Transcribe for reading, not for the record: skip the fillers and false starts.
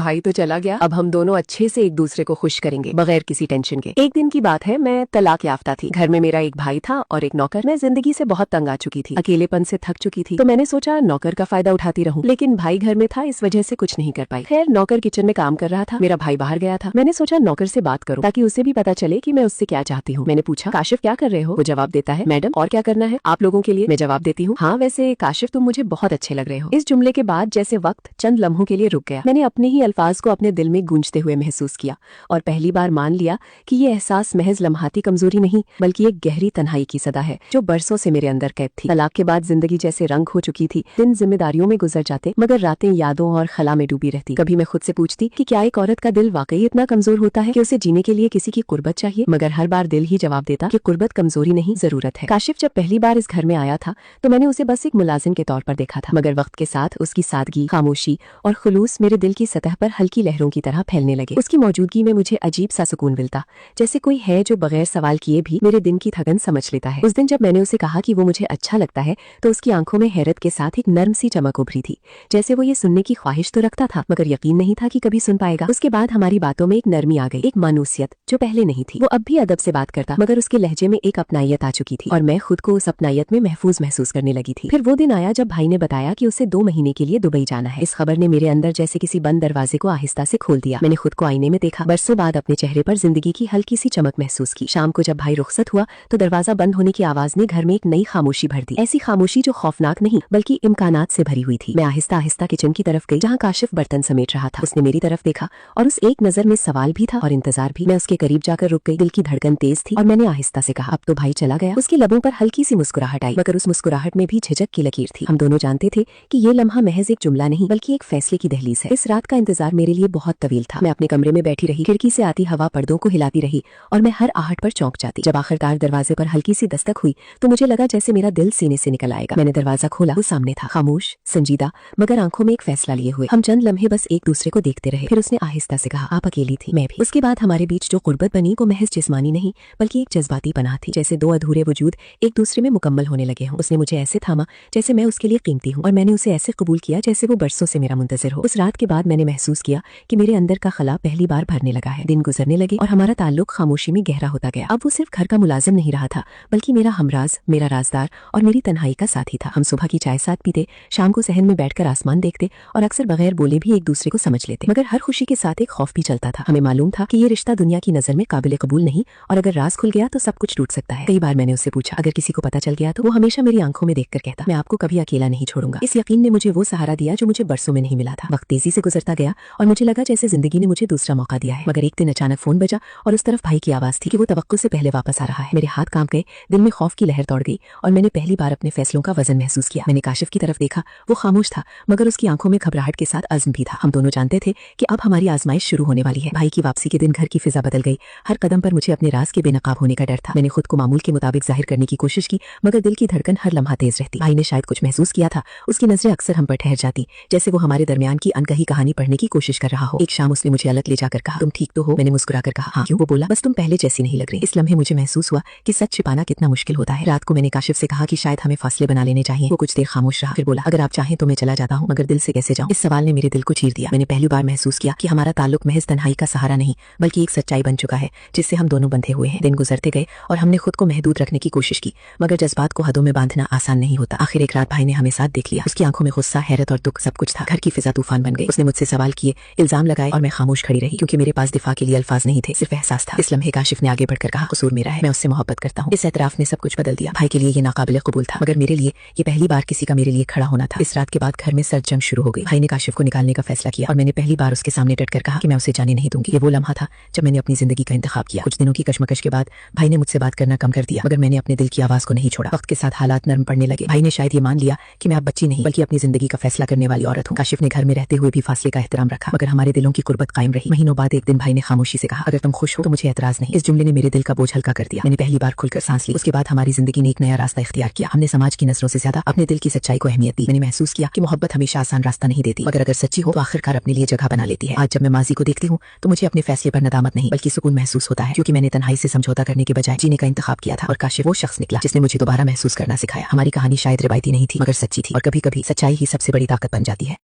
भाई तो चला गया, अब हम दोनों अच्छे से एक दूसरे को खुश करेंगे बगैर किसी टेंशन के। एक दिन की बात है, मैं तलाक याफ्ता थी। घर में मेरा एक भाई था और एक नौकर। मैं जिंदगी से बहुत तंग आ चुकी थी, अकेलेपन से थक चुकी थी, तो मैंने सोचा नौकर का फायदा उठाती रहूं। लेकिन भाई घर में था, इस वजह से कुछ नहीं कर पाई। खैर, नौकर किचन में काम कर रहा था, मेरा भाई बाहर गया था। मैंने सोचा नौकर से बात करूं ताकि उसे भी पता चले कि मैं उससे क्या चाहती हूँ। मैंने पूछा, काशिफ क्या कर रहे हो? वो जवाब देता है, मैडम और क्या करना है आप लोगों के लिए। मैं जवाब देती हूँ, हाँ वैसे काशिफ तुम मुझे बहुत अच्छे लग रहे हो। इस जुमले के बाद जैसे वक्त चंद लम्हों के लिए रुक गया। मैंने अपने ही अल्फाज को अपने दिल में गूंजते हुए महसूस किया और पहली बार मान लिया कि ये एहसास महज लम्हाती कमजोरी नहीं बल्कि एक गहरी तन्हाई की सदा है जो बरसों से मेरे अंदर कैद थी। तलाक के बाद जिंदगी जैसे रंग हो चुकी थी। दिन जिम्मेदारियों में गुजर जाते मगर रातें यादों और खला में डूबी रहती। कभी मैं खुद से पूछती कि क्या एक औरत का दिल वाकई इतना कमजोर होता है कि उसे जीने के लिए किसी की कुर्बत चाहिए, मगर हर बार दिल ही जवाब देता कि कुर्बत कमजोरी नहीं, जरूरत है। काशिफ जब पहली बार इस घर में आया था तो मैंने उसे बस एक मुलाजिम के तौर पर देखा था, मगर वक्त के साथ उसकी सादगी, खामोशी और खुलूस मेरे दिल की सतह पर हल्की लहरों की तरह फैलने लगे। उसकी मौजूदगी में मुझे अजीब सा सुकून मिलता, जैसे कोई है जो बगैर सवाल किए भी मेरे दिन की थकन समझ लेता है। उस दिन जब मैंने उसे कहा कि वो मुझे अच्छा लगता है तो उसकी आंखों में हैरत के साथ एक नर्म सी चमक उभरी थी, जैसे वो ये सुनने की ख्वाहिश तो रखता था मगर यकीन नहीं था कि कभी सुन पाएगा। उसके बाद हमारी बातों में एक नरमी आ गई, एक मानूसियत जो पहले नहीं थी। वो अब भी अदब से बात करता मगर उसके लहजे में एक अपनायत आ चुकी थी और मैं खुद को उस अपनायत में महफूज महसूस करने लगी थी। फिर वो दिन आया जब भाई ने बताया कि उसे 2 महीने के लिए दुबई जाना है। इस खबर ने मेरे अंदर जैसे किसी बंद दरवाजे को आहिस्ता से खोल दिया। मैंने खुद को आईने में देखा, बरसों बाद अपने चेहरे पर जिंदगी की हल्की सी चमक महसूस की। शाम को जब भाई रुखसत हुआ तो दरवाजा बंद होने की आवाज ने घर में एक नई खामोशी भर दी, ऐसी खामोशी जो खौफनाक नहीं बल्कि इम्कानात से भरी हुई थी। मैं आहिस्ता आहिस्ता किचन की तरफ गई जहाँ काशिफ बर्तन समेट रहा था। उसने मेरी तरफ देखा और उस एक नजर में सवाल भी था और इंतजार भी। मैं उसके करीब जाकर रुक गई, दिल की धड़कन तेज थी और मैंने आहिस्ता से कहा, अब तो भाई चला गया। उसके लबों पर हल्की सी मुस्कुराहट आई मगर उस मुस्कुराहट में भी झिझक की लकीर थी। हम दोनों जानते थे कि ये लम्हा महज एक जुमला नहीं बल्कि एक फैसले की दहलीज है। इस रात का इंतजार मेरे लिए बहुत तवील था। मैं अपने कमरे में बैठी रही, खिड़की से आती हवा पर्दों को हिलाती रही और मैं हर आहट पर चौंक जाती। जब आखिरकार दरवाजे पर हल्की सी दस्तक हुई तो मुझे लगा जैसे मेरा दिल सीने से निकल आएगा। मैंने दरवाजा खोला, वो सामने था, खामोश, संजीदा मगर आंखों में एक फैसला लिए हुए। हम चंद लम्हे बस एक दूसरे को देखते रहे। फिर उसने आहिस्ता से कहा, आप अकेली थी, मैं भी। उसके बाद हमारे बीच जो कुर्बत बनी वो महज जिस्मानी नहीं बल्कि एक जज्बाती पनाह थी, जैसे 2 अधूरे वजूद एक दूसरे में मुकम्मल होने लगे हों। उसने मुझे ऐसे थामा जैसे मैं उसके लिए कीमती हूँ और मैंने उसे ऐसे कबूल किया जैसे वो बरसों से मेरा मुंतजिर हो। उस रात के बाद मैंने महसूस किया कि मेरे अंदर का खला पहली बार भरने लगा है। दिन गुजरने लगे और हमारा ताल्लुक खामोशी में गहरा होता गया। अब वो सिर्फ घर का मुलाजिम नहीं रहा था बल्कि मेरा हमराज, मेरा राजदार और मेरी तन्हाई का साथी था। हम सुबह की चाय साथ पीते, शाम को सहन में बैठकर आसमान देखते और अक्सर बगैर बोले भी एक दूसरे को समझ लेते, मगर हर खुशी के साथ एक खौफ भी चलता था। हमें मालूम था कि ये रिश्ता दुनिया की नजर में काबिल कबूल नहीं और अगर राज खुल गया तो सब कुछ टूट सकता है। कई बार मैंने उससे पूछा, अगर किसी को पता चल गया तो? वो हमेशा मेरी आंखों में देखकर कहता, मैं आपको कभी अकेला नहीं छोड़ूंगा। इस यकीन ने मुझे वो सहारा दिया जो मुझे बरसों में नहीं मिला था। वक्त तेजी से गुजरता गया और मुझे लगा जैसे जिंदगी ने मुझे दूसरा मौका दिया है। मगर एक दिन अचानक फोन बजा और उस तरफ भाई की आवाज थी कि वो तवक्कुल से पहले वापस आ रहा है। मेरे हाथ कांप गए, दिल में खौफ की लहर दौड़ गई और मैंने पहली बार अपने फैसलों का वजन महसूस किया। मैंने काशिफ की तरफ देखा, वो खामोश था मगर उसकी आंखों में घबराहट के साथ अज़्म भी था। हम दोनों जानते थे कि अब हमारी आजमाइश शुरू होने वाली है। भाई की वापसी के दिन घर की फिजा बदल गई। हर कदम पर मुझे अपने राज के बेनकाब होने का डर था। मैंने खुद को मामूल के मुताबिक जाहिर करने की कोशिश की मगर दिल की धड़कन हर लम्हा तेज रहती। भाई ने शायद कुछ महसूस किया था, उसकी नजरें अक्सर हम पर ठहर जाती जैसे वो हमारे दरमियान की अनकही कहानी पढ़ने की कोशिश कर रहा हो। एक शाम उसने मुझे अलग ले जाकर कहा, तुम ठीक तो हो? मैंने मुस्कुराकर कहा, हाँ। क्यों? वो बोला, बस तुम पहले जैसी नहीं लग रही। इस लम्हे मुझे महसूस हुआ कि सच छिपाना कितना मुश्किल होता है। रात को मैंने काशिफ से कहा कि शायद हमें फासले बना लेने चाहिए। वो कुछ देर खामोश रहा, फिर बोला, अगर आप चाहें तो मैं चला जाता हूँ, मगर दिल से कैसे जाऊँ? इस सवाल ने मेरे दिल को चीर दिया। मैंने पहली बार महसूस किया कि हमारा ताल्लुक महज तन्हाई का सहारा नहीं बल्कि एक सच्चाई बन चुका है जिससे हम दोनों बंधे हुए हैं। दिन गुजरते गए और हमने खुद को महदूद रखने की कोशिश की मगर जज्बात को हदों में बांधना आसान नहीं होता। आखिर एक रात भाई ने हमें साथ देख लिया। उसकी आंखों में गुस्सा, हैरत और दुख सब कुछ था। घर की फिजा तूफान बन गई। उसने मुझसे सवाल किए, इल्जाम लगाए और मैं खामोश खड़ी रही क्योंकि मेरे पास दिफा के लिए अल्फाज नहीं थे, सिर्फ एहसास था। इस लम्हे काशिफ ने आगे बढ़कर कहा, कसूर मेरा है, मैं उससे मोहब्बत करता हूँ। इस एतराफ ने सब कुछ बदल दिया। भाई के लिए ये नाकाबिले कबूल था मगर मेरे लिए ये पहली बार किसी का मेरे लिए खड़ा होना था। इस रात के बाद घर में सर्द जंग शुरू हो गई। भाई ने काशिफ को निकालने का फैसला किया और मैंने पहली बार उसके सामने डटकर कहा कि मैं उसे जाने नहीं दूंगी। ये वो लम्हा था जब मैंने अपनी जिंदगी का इंतखाब किया। कुछ दिनों की कशमकश के बाद भाई ने मुझसे बात करना कम कर दिया मगर मैंने अपने दिल की आवाज को नहीं छोड़ा। वक्त के साथ हालात नरम पड़ने लगे। भाई ने शायद ये मान लिया कि मैं अब बच्ची नहीं बल्कि अपनी जिंदगी का फैसला करने वाली औरत हूँ। काशिफ ने घर में रहते हुए भी फासले का एहतराम रखा मगर हमारे दिलों की कुर्बत कायम रही। महीनों बाद एक दिन भाई ने खामोशी से कहा, अगर तुम खुश हो तो मुझे एतराज नहीं। इस जुमले ने मेरे दिल का बोझ हल्का कर दिया। मैंने पहली बार खुलकर सांस ली। उसके बाद हमारी जिंदगी ने एक नया रास्ता इख्तियार किया। हमने समाज की नजरों से ज्यादा अपने दिल की सच्चाई को अहमियत दी। मैंने महसूस किया कि मोहब्बत हमेशा आसान रास्ता नहीं देती मगर अगर सच्ची हो तो आखिरकार अपने लिए जगह बना लेती है। आज जब मैं माजी को देखती हूँ तो मुझे अपने फैसले पर नदामत नहीं बल्कि सुकून महसूस होता है क्योंकि मैंने तन्हाई से समझौता करने के बजाय जीने का इंतखाब किया था और काशिफ वो शख्स निकला जिसने मुझे दोबारा महसूस करना सिखाया। हमारी कहानी शायद रिवायती नहीं थी मगर सच्ची थी और कभी कभी सच्चाई ही सबसे बड़ी ताकत बन जाती है।